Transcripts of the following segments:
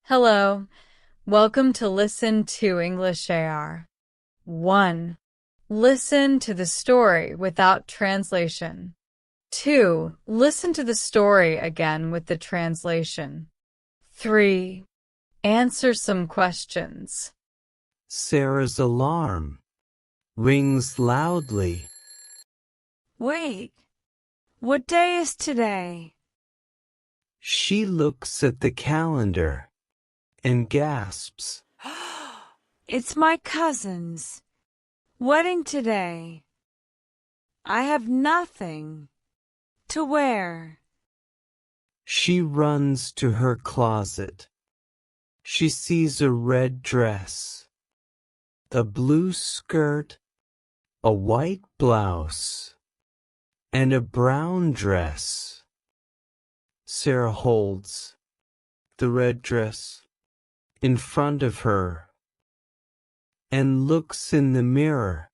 Hello, welcome to Listen to English AR. 1. Listen to the story without translation. 2. Listen to the story again with the translation. 3. Answer some questions. Sarah's alarm rings loudly. Wait, what day is today? She looks at the calendar and gasps. It's my cousin's wedding today. I have nothing to wear. She runs to her closet. She sees a red dress, a blue skirt, a white blouse, and a brown dress. Sarah holds the red dress in front of her and looks in the mirror.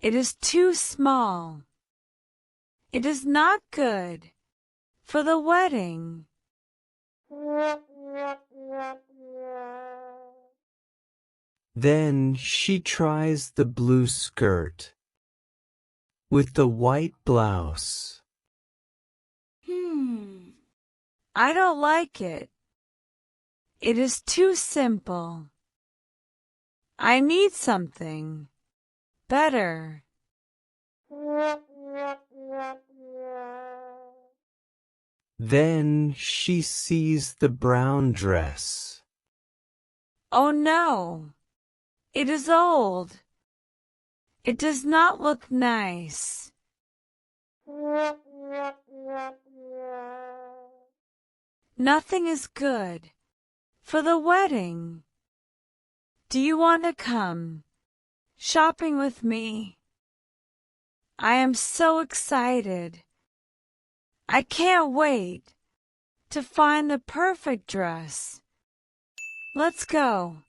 It is too small. It is not good for the wedding. Then she tries the blue skirt with the white blouse. I don't like it. It is too simple. I need something better. Then she sees the brown dress. Oh no, it is old. It does not look nice. Nothing is good for the wedding. Do you want to come shopping with me? I am so excited. I can't wait to find the perfect dress. Let's go.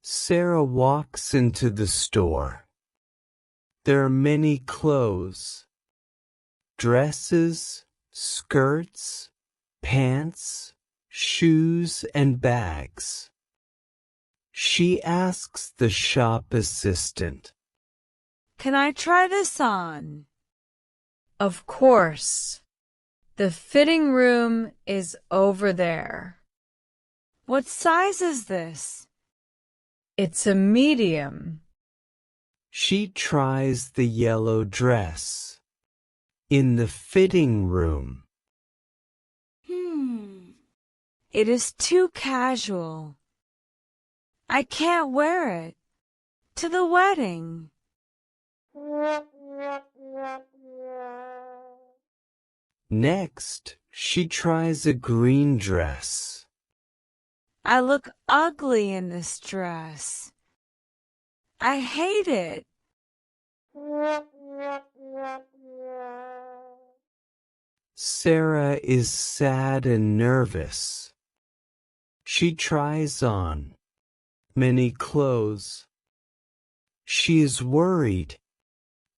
Sarah walks into the store. There are many clothes, dresses, skirts, pants, shoes, and bags. She asks the shop assistant, Can I try this on? Of course. The fitting room is over there. What size is this? It's a medium. She tries the yellow dress in the fitting room. It is too casual. I can't wear it to the wedding. Next, she tries a green dress. I look ugly in this dress. I hate it. Sarah is sad and nervous. She tries on many clothes. She is worried.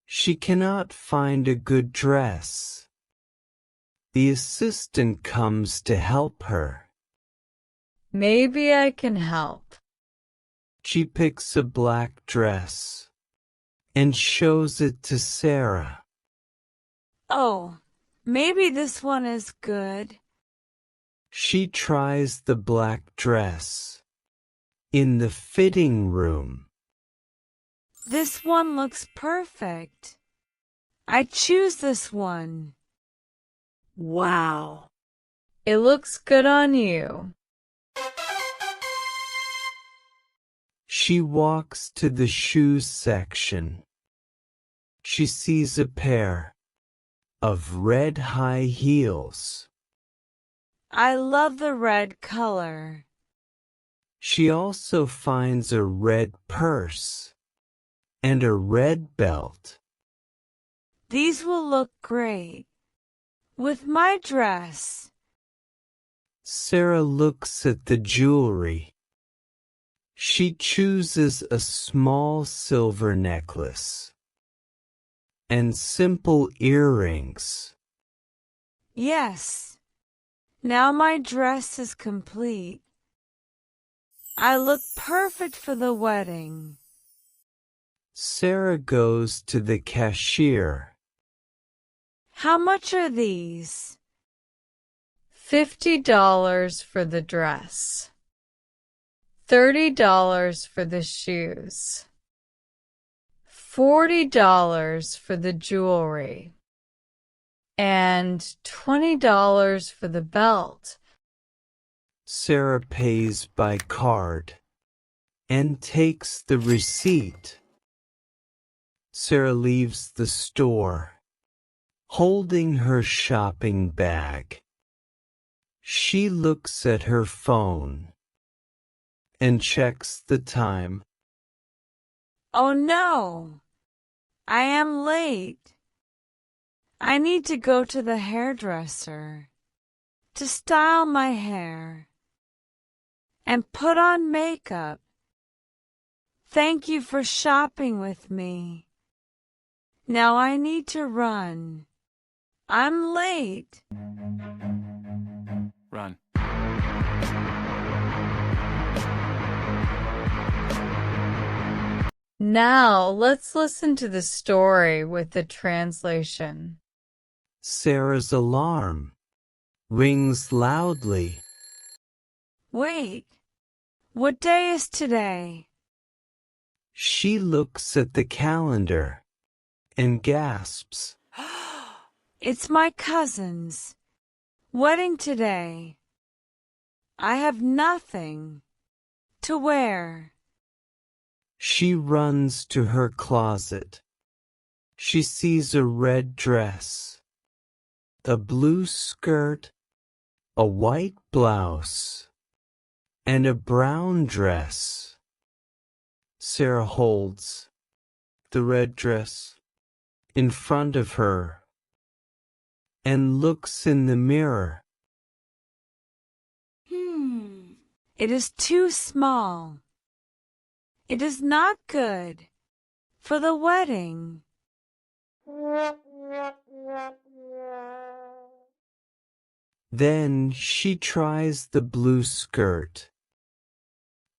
She cannot find a good dress. The assistant comes to help her. Maybe I can help. She picks a black dress and shows it to Sarah. Oh, maybe this one is good. She tries the black dress in the fitting room. This one looks perfect. I choose this one. Wow. It looks good on you. She walks to the shoes section. She sees a pair of red high heels. I love the red color. She also finds a red purse and a red belt. These will look great with my dress. Sarah looks at the jewelry. She chooses a small silver necklace and simple earrings. Yes, Now my dress is complete. I look perfect for the wedding. Sarah goes to the cashier. How much are these? $50 for the dress. $30 for the shoes. $40 for the jewelry. And $20 for the belt. Sarah pays by card and takes the receipt. Sarah leaves the store, holding her shopping bag. She looks at her phone and checks the time. Oh no! I am late. I need to go to the hairdresser to style my hair and put on makeup. Thank you for shopping with me. Now I need to run. I'm late. Run. Now let's listen to the story with the translation. Sarah's alarm rings loudly. Wait, what day is today? She looks at the calendar and gasps. It's my cousin's wedding today. I have nothing to wear. She runs to her closet. She sees a red dress, a blue skirt, a white blouse, and a brown dress. Sarah holds the red dress in front of her and looks in the mirror. It is too small. It is not good for the wedding. Then she tries the blue skirt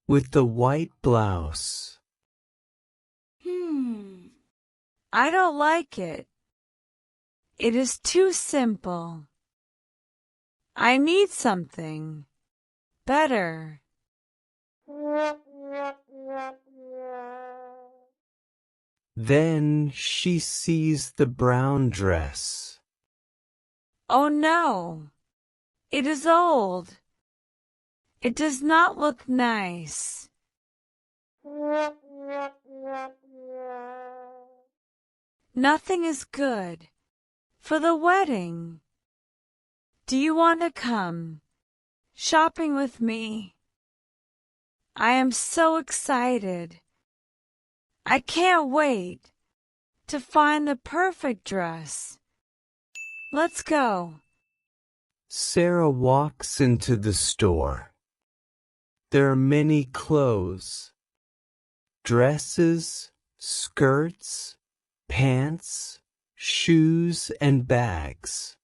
with the white blouse. I don't like it. It is too simple. I need something better. Then she sees the brown dress. Oh no, it is old. It does not look nice. Nothing is good for the wedding. Do you want to come shopping with me? I am so excited. I can't wait to find the perfect dress. Let's go. Sarah walks into the store. There are many clothes, dresses, skirts, pants, shoes, and bags.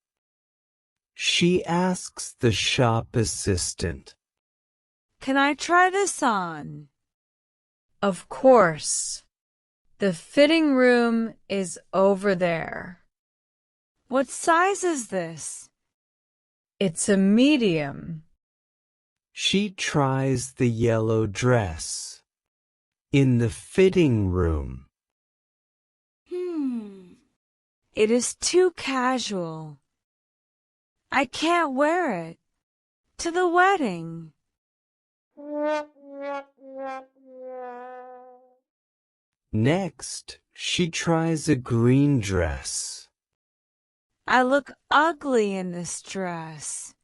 She asks the shop assistant, Can I try this on? Of course. The fitting room is over there. What size is this? It's a medium. She tries the yellow dress in the fitting room. It is too casual. I can't wear it to the wedding. Next, she tries a green dress. I look ugly in this dress.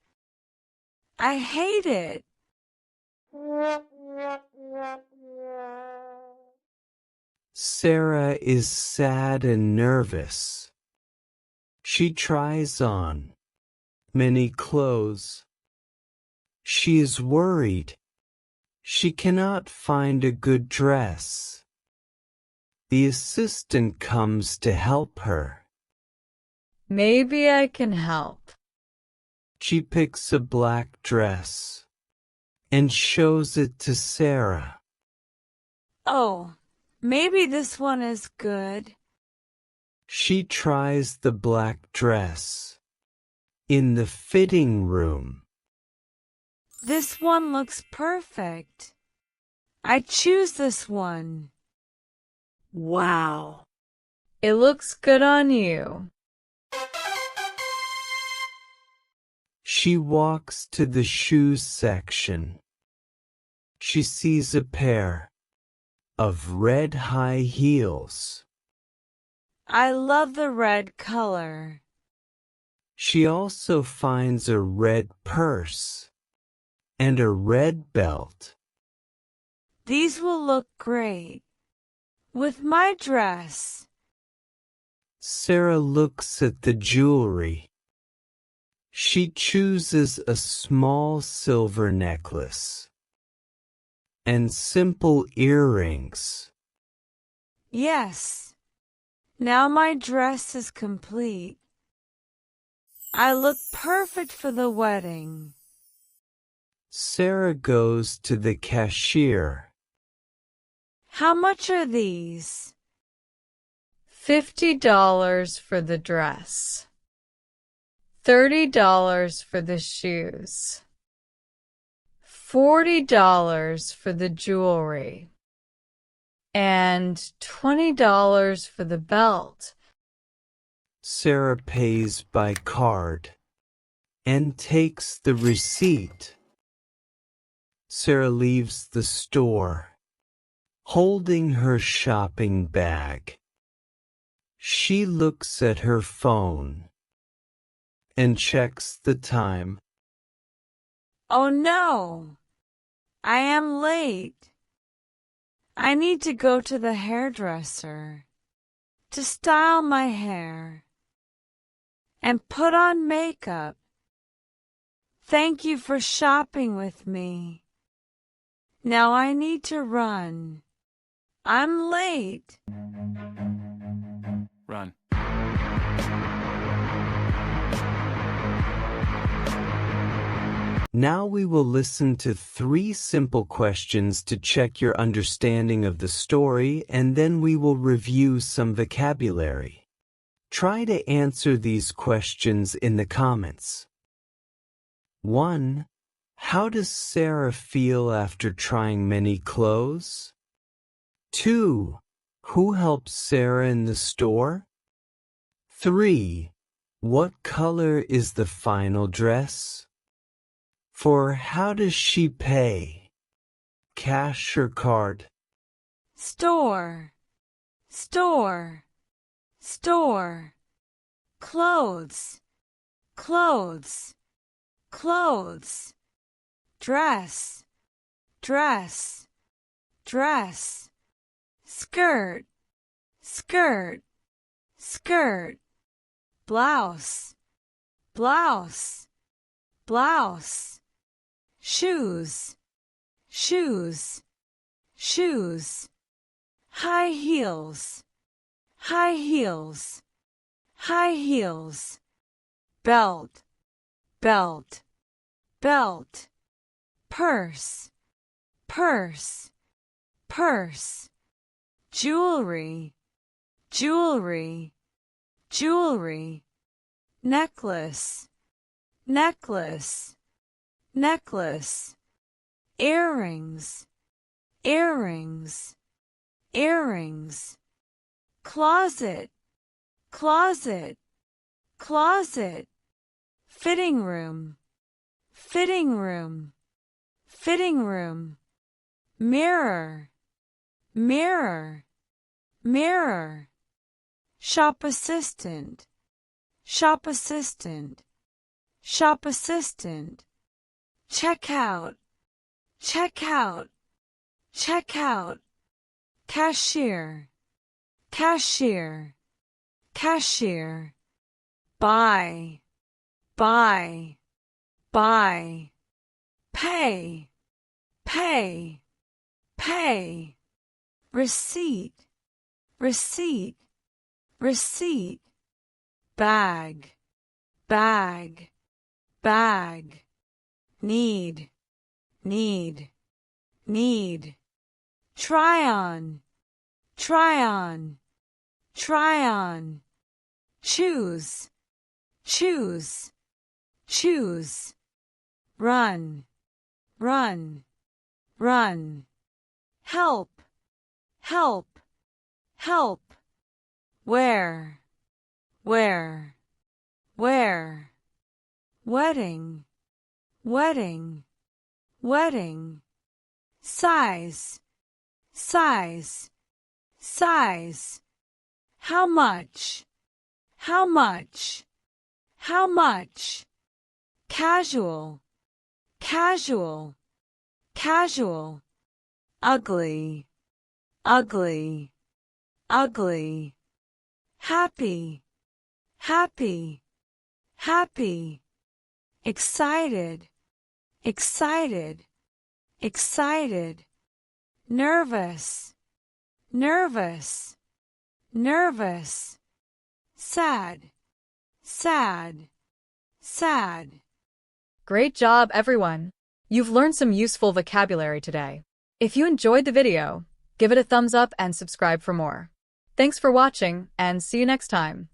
I hate it. Sarah is sad and nervous. She tries on many clothes. She is worried. She cannot find a good dress. The assistant comes to help her. Maybe I can help. She picks a black dress and shows it to Sarah. Oh, maybe this one is good. She tries the black dress in the fitting room. This one looks perfect. I choose this one. Wow. It looks good on you. She walks to the shoes section. She sees a pair of red high heels. I love the red color. She also finds a red purse and a red belt. These will look great with my dress. Sarah looks at the jewelry. She chooses a small silver necklace and simple earrings. Yes. Now my dress is complete. I look perfect for the wedding. Sarah goes to the cashier. How much are these? $50 for the dress. $30 for the shoes. $40 for the jewelry. And $20 for the belt. Sarah pays by card and takes the receipt. Sarah leaves the store, holding her shopping bag. She looks at her phone and checks the time. Oh no! I am late. I need to go to the hairdresser to style my hair and put on makeup. Thank you for shopping with me. Now I need to run. I'm late. Run. Now we will listen to 3 simple questions to check your understanding of the story, and then we will review some vocabulary. Try to answer these questions in the comments. 1. How does Sarah feel after trying many clothes? 2. Who helps Sarah in the store? 3. What color is the final dress? 4. How does she pay? Cash or card? Store, store, store. Clothes, clothes, clothes. Dress, dress, dress. Skirt, skirt, skirt. Blouse, blouse, blouse. Shoes, shoes, shoes. High heels, high heels, high heels. Belt, belt, belt. Purse, purse, purse. Jewelry, jewelry, jewelry. Necklace, necklace, necklace. Earrings, earrings, earrings. Closet, closet, closet. Fitting room, fitting room, fitting room. Mirror, mirror, mirror. Shop assistant, shop assistant, shop assistant. Check out, check out, check out. Cashier, cashier, cashier. Buy, buy, buy. Pay, pay, pay. Receipt, receipt, receipt. Bag, bag, bag, need, try on, choose, run, help, where, wedding, size, how much, casual, ugly, happy, excited, nervous, sad. Great job, everyone! You've learned some useful vocabulary today. If you enjoyed the video, give it a thumbs up and subscribe for more. Thanks for watching, and see you next time.